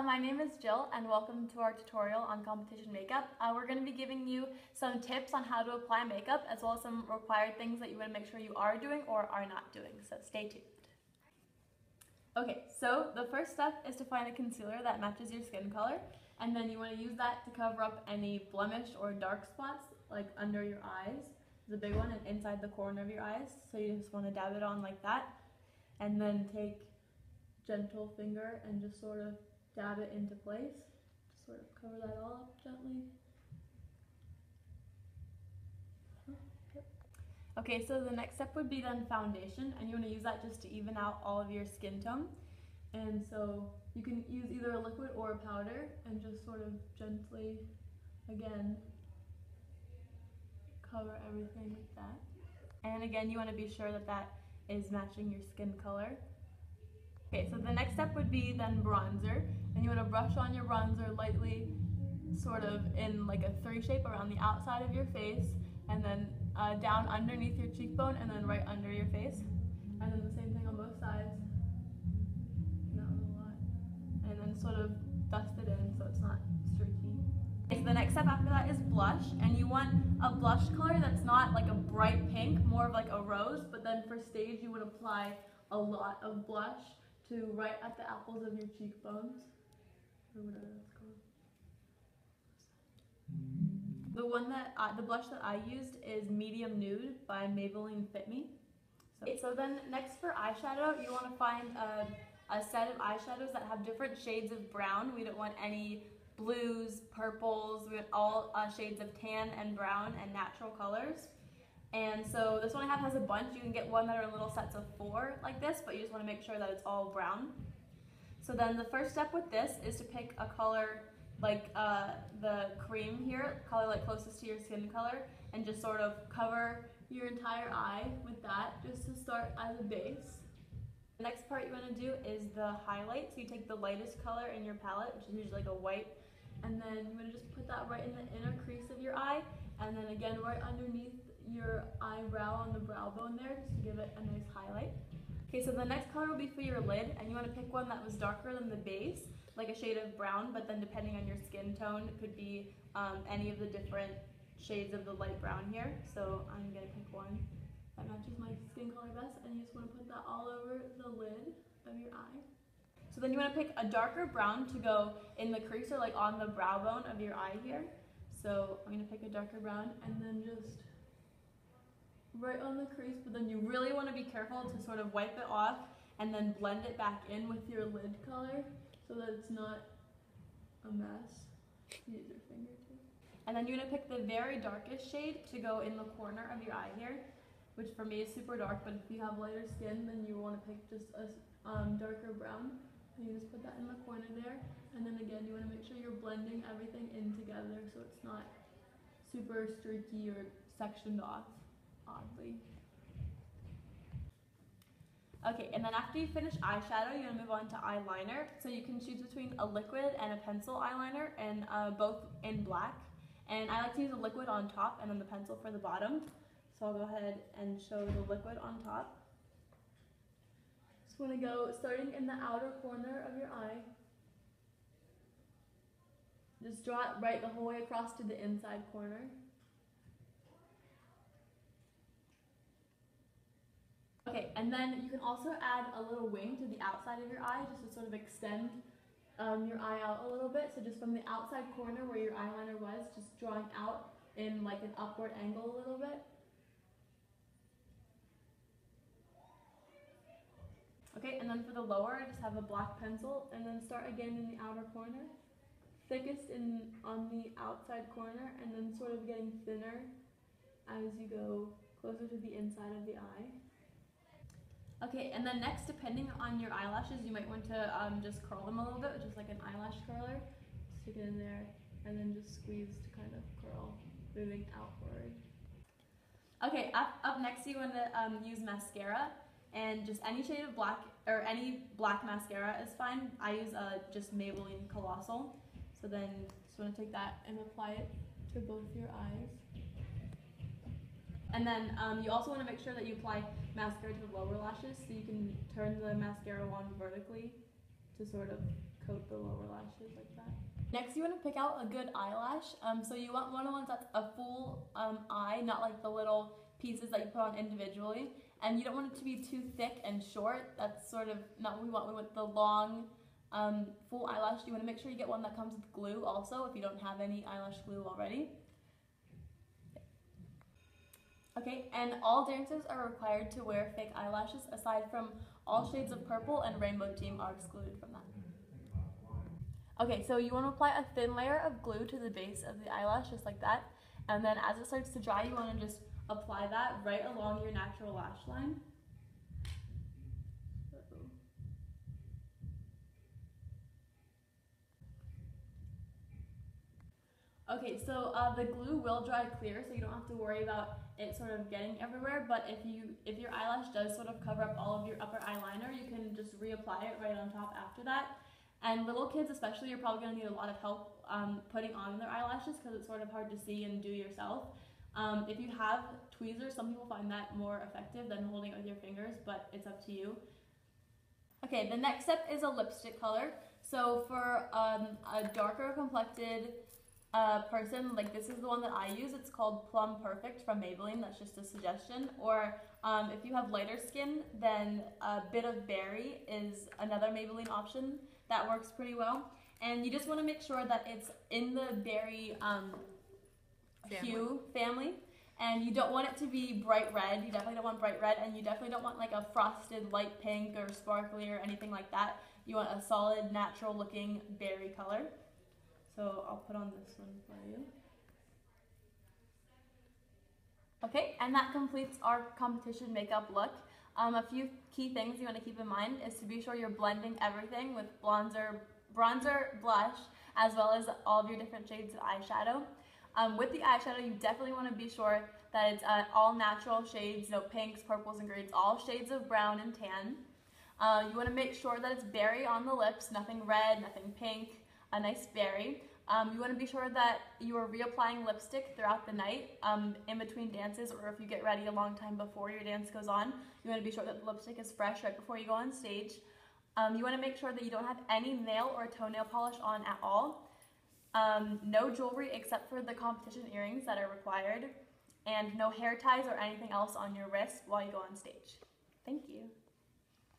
My name is Jill and welcome to our tutorial on competition makeup. We're going to be giving you some tips on how to apply makeup as well as some required things that you want to make sure you are doing or are not doing, so stay tuned. Okay, so the first step is to find a concealer that matches your skin color, and then you want to use that to cover up any blemish or dark spots like under your eyes, the big one, and inside the corner of your eyes. So you just want to dab it on like that, and then take gentle finger and just sort of dab it into place. Just sort of cover that all up gently. Okay, so the next step would be then foundation, and you want to use that just to even out all of your skin tone. And so you can use either a liquid or a powder and just sort of gently, again, cover everything like that. And again, you want to be sure that that is matching your skin color. Okay, so the next step would be then bronzer, and you want to brush on your bronzer lightly, sort of in like a 3 shape around the outside of your face, and then down underneath your cheekbone, and then right under your face, and then the same thing on both sides. Not a lot, and then sort of dust it in so it's not streaky. Okay, so the next step after that is blush, and you want a blush color that's not like a bright pink, more of like a rose, but then for stage you would apply a lot of blush to right at the apples of your cheekbones, or whatever that's called. The blush that I used is Medium Nude by Maybelline Fit Me. So then next for eyeshadow, you want to find a set of eyeshadows that have different shades of brown. We don't want any blues, purples, we want all shades of tan and brown and natural colors. And so this one I have has a bunch. You can get one that are in little sets of 4 like this, but you just want to make sure that it's all brown. So then the first step with this is to pick a color like the cream here, color like closest to your skin color, and just sort of cover your entire eye with that just to start as a base. The next part you want to do is the highlight. So you take the lightest color in your palette, which is usually like a white, and then you want to just put that right in the inner crease of your eye, and then again right underneath your eyebrow on the brow bone there, just to give it a nice highlight. Okay, so the next color will be for your lid, and you want to pick one that was darker than the base, like a shade of brown, but then depending on your skin tone, it could be any of the different shades of the light brown here. So I'm going to pick one that matches my skin color best, and you just want to put that all over the lid of your eye. So then you want to pick a darker brown to go in the crease or like on the brow bone of your eye here. So I'm going to pick a darker brown and then just right on the crease, but then you really want to be careful to sort of wipe it off and then blend it back in with your lid color so that it's not a mess. Use your finger too. And then you're going to pick the very darkest shade to go in the corner of your eye here, which for me is super dark, but if you have lighter skin, then you want to pick just a darker brown. And you just put that in the corner there, and then again you want to make sure you're blending everything in together so it's not super streaky or sectioned off oddly. Okay, and then after you finish eyeshadow, you're going to move on to eyeliner. So you can choose between a liquid and a pencil eyeliner, and both in black. And I like to use a liquid on top and then the pencil for the bottom. So I'll go ahead and show the liquid on top. Just want to go starting in the outer corner of your eye. Just draw it right the whole way across to the inside corner. Okay, and then you can also add a little wing to the outside of your eye just to sort of extend your eye out a little bit. So just from the outside corner where your eyeliner was, just drawing out in like an upward angle a little bit. Okay, and then for the lower, I just have a black pencil, and then start again in the outer corner, thickest on the outside corner, and then sort of getting thinner as you go closer to the inside of the eye. Okay, and then next, depending on your eyelashes, you might want to just curl them a little bit, just like an eyelash curler. Stick it in there, and then just squeeze to kind of curl, moving outward. Okay, up next, you want to use mascara. And just any shade of black, or any black mascara is fine. I use just Maybelline Colossal. So then just want to take that and apply it to both your eyes. And then you also want to make sure that you apply mascara to the lower lashes, so you can turn the mascara wand vertically to sort of coat the lower lashes like that. Next, you want to pick out a good eyelash. So you want one of the ones that's a full eye, not like the little pieces that you put on individually. And you don't want it to be too thick and short. That's sort of not what we want. We want the long, full eyelash. You want to make sure you get one that comes with glue also, if you don't have any eyelash glue already. Okay, and all dancers are required to wear fake eyelashes, aside from all shades of purple and rainbow team are excluded from that. Okay, so you want to apply a thin layer of glue to the base of the eyelash, just like that. And then as it starts to dry, you want to just apply that right along your natural lash line. Okay, so the glue will dry clear, so you don't have to worry about it sort of getting everywhere, but if your eyelash does sort of cover up all of your upper eyeliner, you can just reapply it right on top after that. And little kids especially, you're probably going to need a lot of help putting on their eyelashes because it's sort of hard to see and do yourself. If you have tweezers, some people find that more effective than holding it with your fingers, but it's up to you. Okay, the next step is a lipstick color. So for a darker complected person, like this is the one that I use. It's called Plum Perfect from Maybelline. That's just a suggestion. Or if you have lighter skin, then a bit of berry is another Maybelline option that works pretty well. And you just want to make sure that it's in the berry hue family. And you don't want it to be bright red. You definitely don't want bright red, and you definitely don't want like a frosted light pink or sparkly or anything like that. You want a solid, natural looking berry color. So I'll put on this one for you. Okay, and that completes our competition makeup look. A few key things you want to keep in mind is to be sure you're blending everything with bronzer, blush, as well as all of your different shades of eyeshadow. With the eyeshadow, you definitely want to be sure that it's all natural shades, pinks, purples, and greens, all shades of brown and tan. You want to make sure that it's berry on the lips, nothing red, nothing pink, a nice berry. You want to be sure that you are reapplying lipstick throughout the night in between dances, or if you get ready a long time before your dance goes on. You want to be sure that the lipstick is fresh right before you go on stage. You want to make sure that you don't have any nail or toenail polish on at all. No jewelry except for the competition earrings that are required, and no hair ties or anything else on your wrist while you go on stage. Thank you.